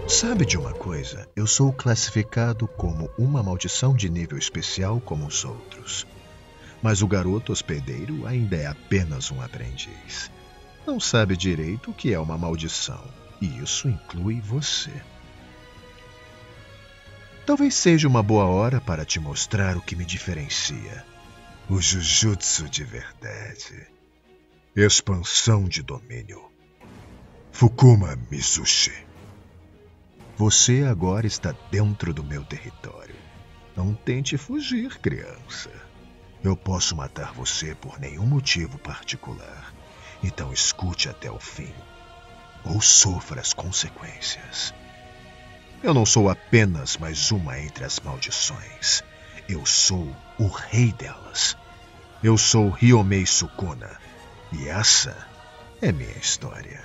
Sabe de uma coisa? Eu sou classificado como uma maldição de nível especial como os outros. Mas o garoto hospedeiro ainda é apenas um aprendiz. Não sabe direito o que é uma maldição. E isso inclui você. Talvez seja uma boa hora para te mostrar o que me diferencia. O Jujutsu de verdade. Expansão de domínio. Fukuma Mizushi. Você agora está dentro do meu território. Não tente fugir, criança. Eu posso matar você por nenhum motivo particular. Então escute até o fim. Ou sofra as consequências. Eu não sou apenas mais uma entre as maldições. Eu sou o rei delas. Eu sou Ryomei Sukuna. E essa é minha história.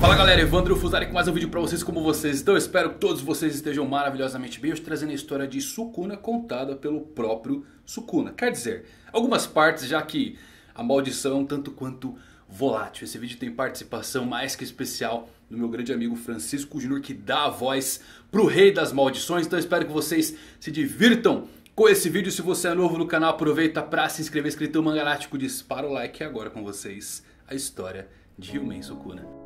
Fala galera, Evandro Fusari com mais um vídeo pra vocês. Como vocês estão? Eu espero que todos vocês estejam maravilhosamente bem. Hoje trazendo a história de Sukuna contada pelo próprio Sukuna. Quer dizer, algumas partes, já que a maldição é um tanto quanto volátil. Esse vídeo tem participação mais que especial do meu grande amigo Francisco Júnior, que dá a voz pro rei das maldições. Então eu espero que vocês se divirtam com esse vídeo. Se você é novo no canal, aproveita pra se inscrever. Escritão Mangalático, dispara o like. E agora com vocês a história de Ryomei Sukuna.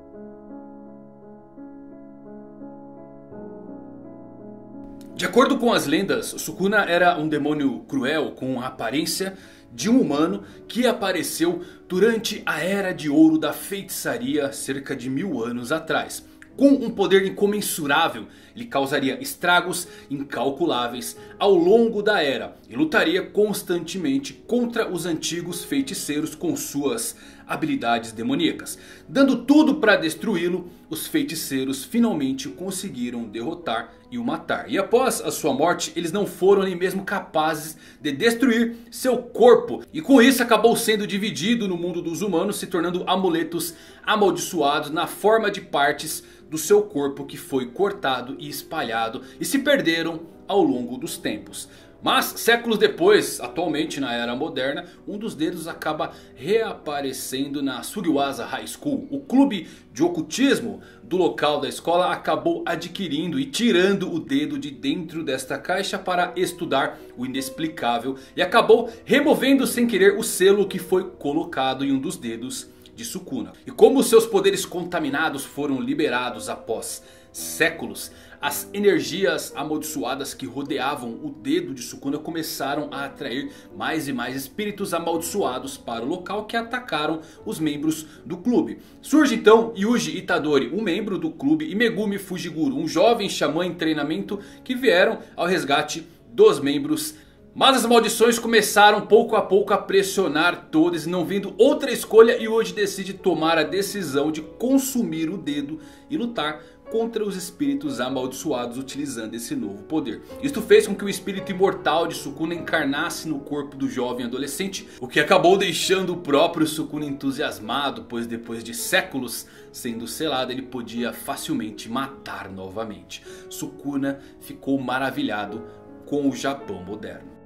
De acordo com as lendas, Sukuna era um demônio cruel com a aparência de um humano que apareceu durante a Era de Ouro da Feitiçaria cerca de 1000 anos atrás. Com um poder incomensurável, ele causaria estragos incalculáveis ao longo da era e lutaria constantemente contra os antigos feiticeiros com suas habilidades demoníacas. Dando tudo para destruí-lo, os feiticeiros finalmente conseguiram derrotar e o matar. E após a sua morte, eles não foram nem mesmo capazes de destruir seu corpo. E com isso acabou sendo dividido no mundo dos humanos, se tornando amuletos amaldiçoados na forma de partes do seu corpo que foi cortado e espalhado e se perderam ao longo dos tempos. Mas séculos depois, atualmente na era moderna, um dos dedos acaba reaparecendo na Sugiwaza High School. O clube de ocultismo do local da escola acabou adquirindo e tirando o dedo de dentro desta caixa para estudar o inexplicável. E acabou removendo sem querer o selo que foi colocado em um dos dedos de Sukuna. E como seus poderes contaminados foram liberados após séculos, as energias amaldiçoadas que rodeavam o dedo de Sukuna começaram a atrair mais e mais espíritos amaldiçoados para o local, que atacaram os membros do clube. Surge então Yuji Itadori, um membro do clube, e Megumi Fujiguro, um jovem xamã em treinamento, que vieram ao resgate dos membros. Mas as maldições começaram pouco a pouco a pressionar todos, e não vendo outra escolha, Yuji decide tomar a decisão de consumir o dedo e lutar contra os espíritos amaldiçoados utilizando esse novo poder. Isto fez com que o espírito imortal de Sukuna encarnasse no corpo do jovem adolescente, o que acabou deixando o próprio Sukuna entusiasmado, pois depois de séculos sendo selado, ele podia facilmente matar novamente. Sukuna ficou maravilhado com o Japão moderno.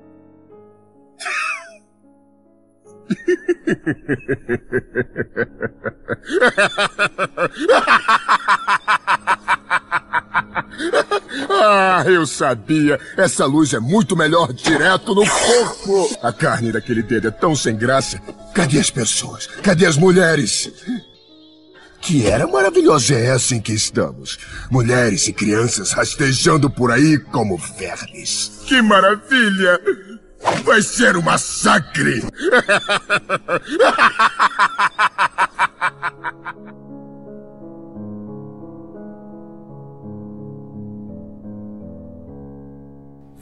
Ah, eu sabia. Essa luz é muito melhor direto no corpo. A carne daquele dedo é tão sem graça. Cadê as pessoas? Cadê as mulheres? Que era maravilhosa é essa em que estamos? Mulheres e crianças rastejando por aí como vermes. Que maravilha! Vai ser um massacre!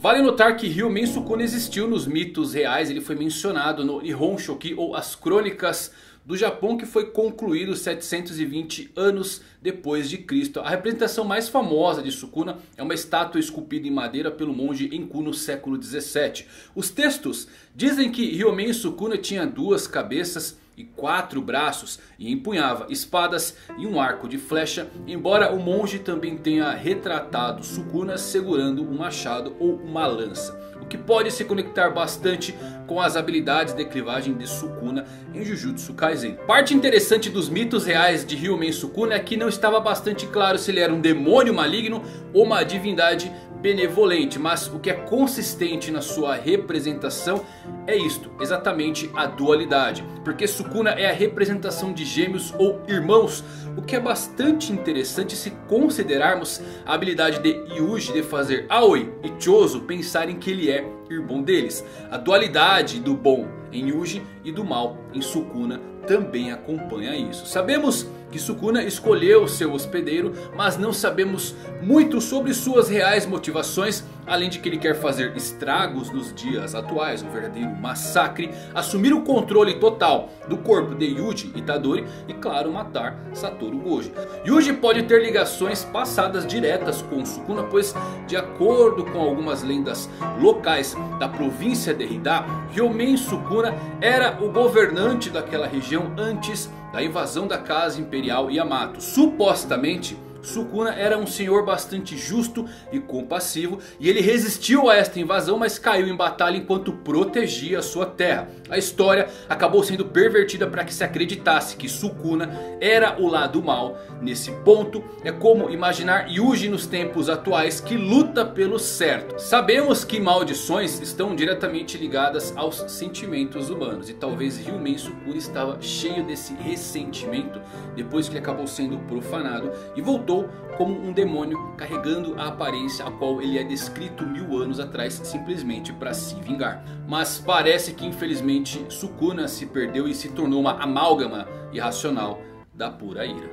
Vale notar que Ryomei Sukuna existiu nos mitos reais. Ele foi mencionado no Nihon Shoki, ou as Crônicas do Japão, que foi concluído 720 anos depois de Cristo. A representação mais famosa de Sukuna é uma estátua esculpida em madeira pelo monge Enku no século 17. Os textos dizem que Ryomei Sukuna tinha duas cabeças e 4 braços e empunhava espadas e um arco de flecha, embora o monge também tenha retratado Sukuna segurando um machado ou uma lança, o que pode se conectar bastante com as habilidades de clivagem de Sukuna em Jujutsu Kaisen. Parte interessante dos mitos reais de Hyumen Sukuna é que não estava bastante claro se ele era um demônio maligno ou uma divindade benevolente, mas o que é consistente na sua representação é isto, exatamente a dualidade, porque Sukuna é a representação de gêmeos ou irmãos, o que é bastante interessante se considerarmos a habilidade de Yuji de fazer Aoi e Chozo pensarem que ele é irmão deles. A dualidade do bom em Yuji e do mal em Sukuna também acompanha isso. Sabemos que Sukuna escolheu seu hospedeiro, mas não sabemos muito sobre suas reais motivações, além de que ele quer fazer estragos nos dias atuais, um verdadeiro massacre, assumir o controle total do corpo de Yuji Itadori e claro matar Satoru Gojo. Yuji pode ter ligações passadas diretas com Sukuna, pois de acordo com algumas lendas locais da província de Hida, Hyumen Sukuna era o governante daquela região antes da invasão da casa imperial Yamato. Supostamente Sukuna era um senhor bastante justo e compassivo, e ele resistiu a esta invasão, mas caiu em batalha enquanto protegia a sua terra. A história acabou sendo pervertida para que se acreditasse que Sukuna era o lado mal. Nesse ponto é como imaginar Yuji nos tempos atuais, que luta pelo certo. Sabemos que maldições estão diretamente ligadas aos sentimentos humanos, e talvez Hyumen Sukuna estava cheio desse ressentimento depois que ele acabou sendo profanado e voltou como um demônio, carregando a aparência a qual ele é descrito 1000 anos atrás, simplesmente para se vingar. Mas parece que infelizmente Sukuna se perdeu e se tornou uma amálgama irracional da pura ira.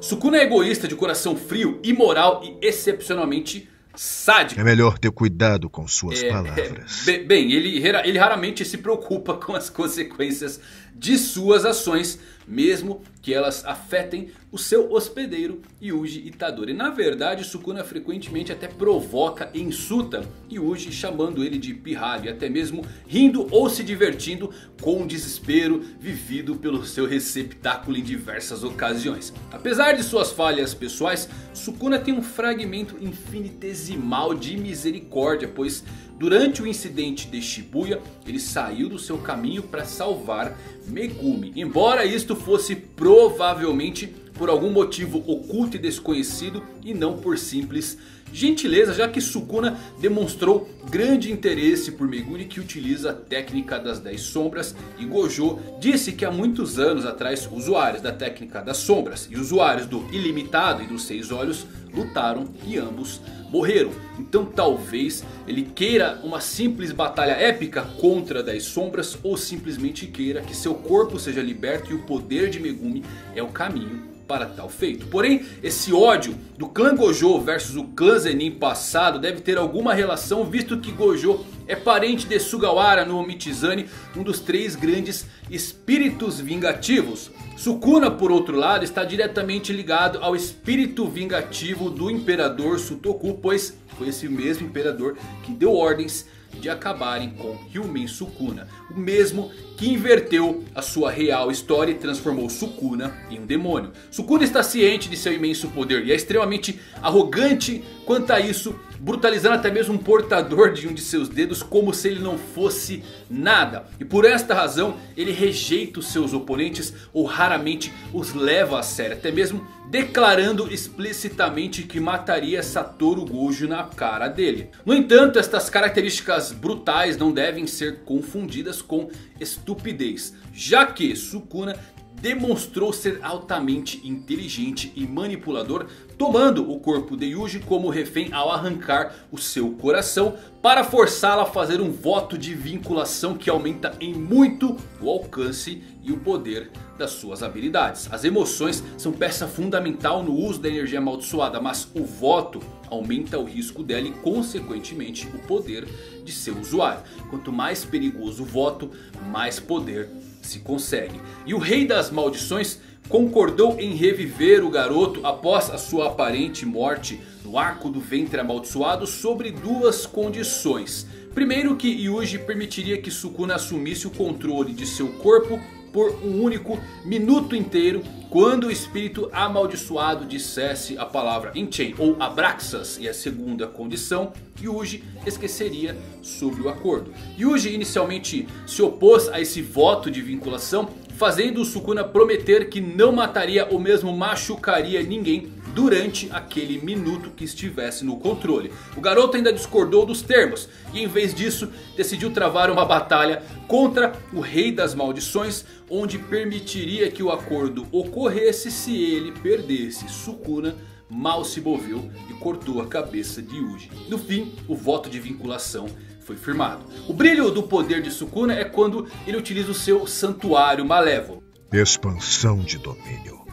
Sukuna é egoísta, de coração frio, imoral e excepcionalmente sádico. É melhor ter cuidado com suas palavras. Bem, ele raramente se preocupa com as consequências de suas ações, mesmo que elas afetem o seu hospedeiro Yuji Itadori. Na verdade, Sukuna frequentemente até provoca e insulta Yuji, chamando ele de pirralho, e até mesmo rindo ou se divertindo com o desespero vivido pelo seu receptáculo em diversas ocasiões. Apesar de suas falhas pessoais, Sukuna tem um fragmento infinitesimal de misericórdia, pois durante o incidente de Shibuya ele saiu do seu caminho para salvar Megumi. Embora isto fosse provavelmente por algum motivo oculto e desconhecido e não por simples gentileza, já que Sukuna demonstrou grande interesse por Megumi, que utiliza a técnica das 10 sombras, e Gojo disse que há muitos anos atrás usuários da técnica das sombras e usuários do ilimitado e dos 6 olhos lutaram e ambos morreram. Então talvez ele queira uma simples batalha épica contra 10 sombras, ou simplesmente queira que seu corpo seja liberto e o poder de Megumi é o caminho para tal feito. Porém, esse ódio do clã Gojo versus o clã Zenin passado deve ter alguma relação, visto que Gojo é parente de Sugawara no Michizane, um dos 3 grandes espíritos vingativos. Sukuna, por outro lado, está diretamente ligado ao espírito vingativo do Imperador Sutoku, pois foi esse mesmo imperador que deu ordens de acabarem com Hyumen Sukuna, o mesmo que inverteu a sua real história e transformou Sukuna em um demônio. Sukuna está ciente de seu imenso poder e é extremamente arrogante quanto a isso, brutalizando até mesmo um portador de um de seus dedos como se ele não fosse nada. E por esta razão ele rejeita os seus oponentes ou raramente os leva a sério, até mesmo declarando explicitamente que mataria Satoru Gojo na cara dele. No entanto, estas características brutais não devem ser confundidas com estupidez, já que Sukuna demonstrou ser altamente inteligente e manipulador, tomando o corpo de Yuji como refém ao arrancar o seu coração, para forçá-la a fazer um voto de vinculação que aumenta em muito o alcance e o poder das suas habilidades. As emoções são peça fundamental no uso da energia amaldiçoada, mas o voto aumenta o risco dela e consequentemente o poder de seu usuário. Quanto mais perigoso o voto, mais poder se consegue. E o Rei das Maldições concordou em reviver o garoto após a sua aparente morte no Arco do Ventre Amaldiçoado, sobre 2 condições. Primeiro que Yuji permitiria que Sukuna assumisse o controle de seu corpo por um único minuto inteiro quando o espírito amaldiçoado dissesse a palavra Enchain ou Abraxas. E a segunda condição, Yuji esqueceria sobre o acordo. Yuji inicialmente se opôs a esse voto de vinculação, fazendo Sukuna prometer que não mataria ou mesmo machucaria ninguém durante aquele minuto que estivesse no controle. O garoto ainda discordou dos termos e em vez disso decidiu travar uma batalha contra o Rei das Maldições, onde permitiria que o acordo ocorresse se ele perdesse. Sukuna mal se moveu e cortou a cabeça de Yuji. No fim, o voto de vinculação foi firmado. O brilho do poder de Sukuna é quando ele utiliza o seu santuário malévolo. Expansão de domínio.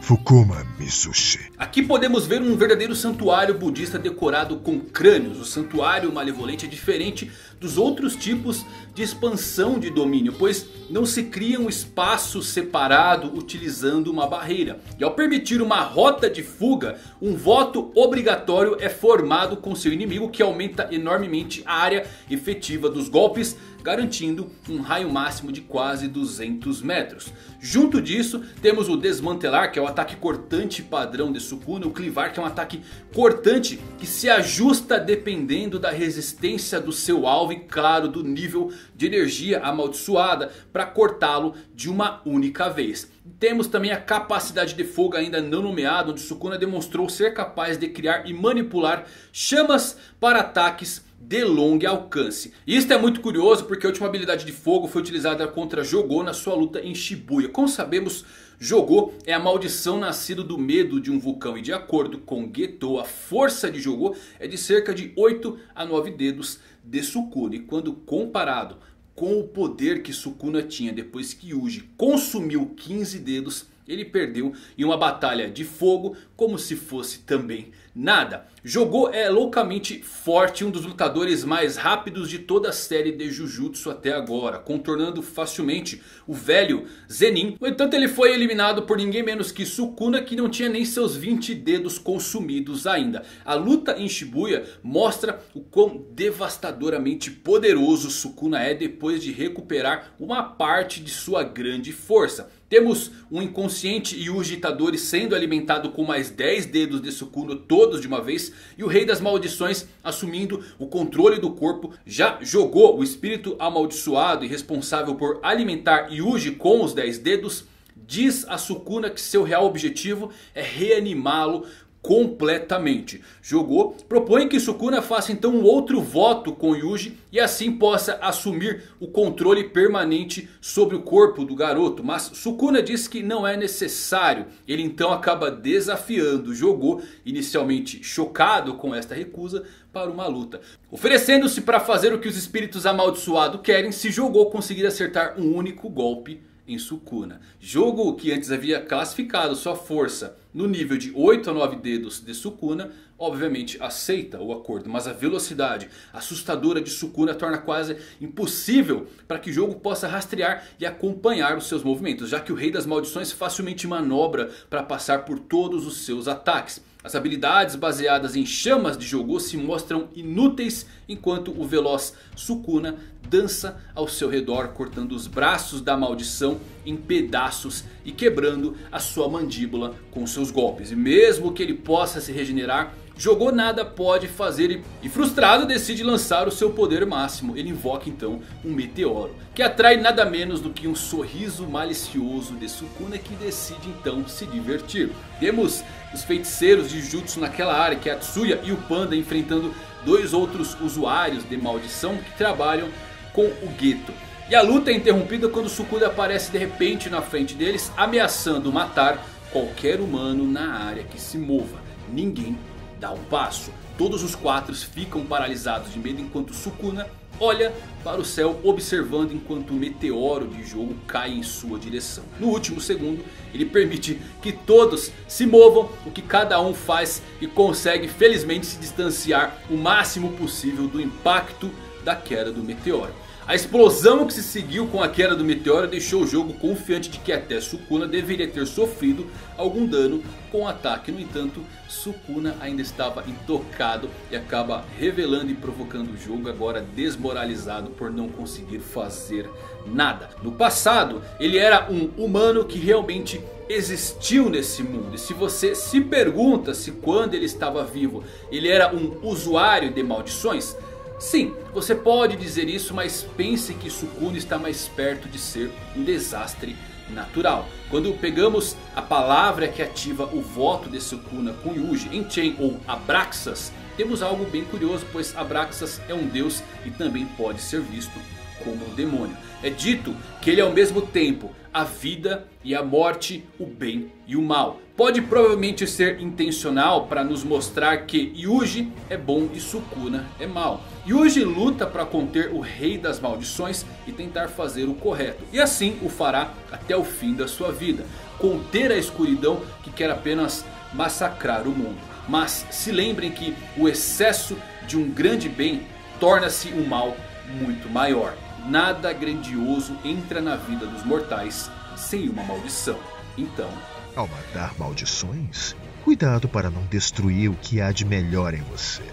Fukuma Mizushi. Aqui podemos ver um verdadeiro santuário budista decorado com crânios. O santuário malevolente é diferente dos outros tipos de expansão de domínio, pois não se cria um espaço separado utilizando uma barreira. E ao permitir uma rota de fuga, um voto obrigatório é formado com seu inimigo, que aumenta enormemente a área efetiva dos golpes, garantindo um raio máximo de quase 200 metros. Junto disso temos o desmantelar, que é o ataque cortante padrão de Sukuna. O clivar, que é um ataque cortante que se ajusta dependendo da resistência do seu alvo e claro do nível de energia amaldiçoada para cortá-lo de uma única vez. Temos também a capacidade de fogo ainda não nomeada, onde Sukuna demonstrou ser capaz de criar e manipular chamas para ataques de longo alcance. E isto é muito curioso porque a última habilidade de fogo foi utilizada contra Jogô na sua luta em Shibuya. Como sabemos, Jogô é a maldição nascida do medo de um vulcão. E de acordo com Geto, a força de Jogô é de cerca de 8 a 9 dedos de Sukuna. E quando comparado com o poder que Sukuna tinha depois que Yuji consumiu 15 dedos, ele perdeu em uma batalha de fogo como se fosse também nada. Jogô é loucamente forte, um dos lutadores mais rápidos de toda a série de Jujutsu até agora, contornando facilmente o velho Zenin. No entanto, ele foi eliminado por ninguém menos que Sukuna, que não tinha nem seus 20 dedos consumidos ainda. A luta em Shibuya mostra o quão devastadoramente poderoso Sukuna é depois de recuperar uma parte de sua grande força. Temos um inconsciente Yuji Itadori sendo alimentado com mais 10 dedos de Sukuna, todos de uma vez. E o Rei das Maldições assumindo o controle do corpo. Já Jogô, o espírito amaldiçoado e responsável por alimentar Yuji com os 10 dedos, diz a Sukuna que seu real objetivo é reanimá-lo completamente. Jogô propõe que Sukuna faça então um outro voto com Yuji e assim possa assumir o controle permanente sobre o corpo do garoto. Mas Sukuna diz que não é necessário. Ele então acaba desafiando Jogô, inicialmente chocado com esta recusa, para uma luta, oferecendo-se para fazer o que os espíritos amaldiçoados querem se Jogô conseguir acertar um único golpe em Sukuna. Jogô, que antes havia classificado sua força no nível de 8 a 9 dedos de Sukuna, obviamente aceita o acordo. Mas a velocidade assustadora de Sukuna torna quase impossível para que Jogô possa rastrear e acompanhar os seus movimentos, já que o Rei das Maldições facilmente manobra para passar por todos os seus ataques. As habilidades baseadas em chamas de Jogô se mostram inúteis enquanto o veloz Sukuna dança ao seu redor, cortando os braços da maldição em pedaços e quebrando a sua mandíbula com seus golpes. E mesmo que ele possa se regenerar, Jogô nada pode fazer e frustrado decide lançar o seu poder máximo. Ele invoca então um meteoro, que atrai nada menos do que um sorriso malicioso de Sukuna, que decide então se divertir. Temos os feiticeiros de Jutsu naquela área, que é a Tsuya e o Panda, enfrentando dois outros usuários de maldição que trabalham com o Geto. E a luta é interrompida quando Sukuna aparece de repente na frente deles, ameaçando matar qualquer humano na área que se mova. Ninguém dá um passo. Todos os quatro ficam paralisados de medo enquanto Sukuna olha para o céu, observando enquanto o meteoro de Jogô cai em sua direção. No último segundo, ele permite que todos se movam, o que cada um faz, e consegue felizmente se distanciar o máximo possível do impacto da queda do meteoro. A explosão que se seguiu com a queda do meteoro deixou o jogo confiante de que até Sukuna deveria ter sofrido algum dano com o ataque. No entanto, Sukuna ainda estava intocado e acaba revelando e provocando o jogo, agora desmoralizado por não conseguir fazer nada. No passado, ele era um humano que realmente existiu nesse mundo. E se você se pergunta se quando ele estava vivo ele era um usuário de maldições, sim, você pode dizer isso, mas pense que Sukuna está mais perto de ser um desastre natural. Quando pegamos a palavra que ativa o voto de Sukuna com Yuji, Enchain ou Abraxas, temos algo bem curioso, pois Abraxas é um deus e também pode ser visto como um demônio. É dito que ele é ao mesmo tempo a vida e a morte, o bem e o mal. Pode provavelmente ser intencional para nos mostrar que Yuji é bom e Sukuna é mal. Yuji luta para conter o rei das maldições e tentar fazer o correto. E assim o fará até o fim da sua vida. Conter a escuridão que quer apenas massacrar o mundo. Mas se lembrem que o excesso de um grande bem torna-se um mal muito maior. Nada grandioso entra na vida dos mortais sem uma maldição. Então, ao matar maldições, cuidado para não destruir o que há de melhor em você.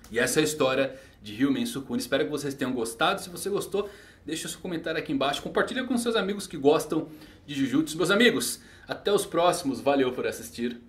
E essa é a história de Hyumen Sukuna. Espero que vocês tenham gostado. Se você gostou, deixa o seu comentário aqui embaixo. Compartilha com seus amigos que gostam de Jujutsu. Meus amigos, até os próximos. Valeu por assistir.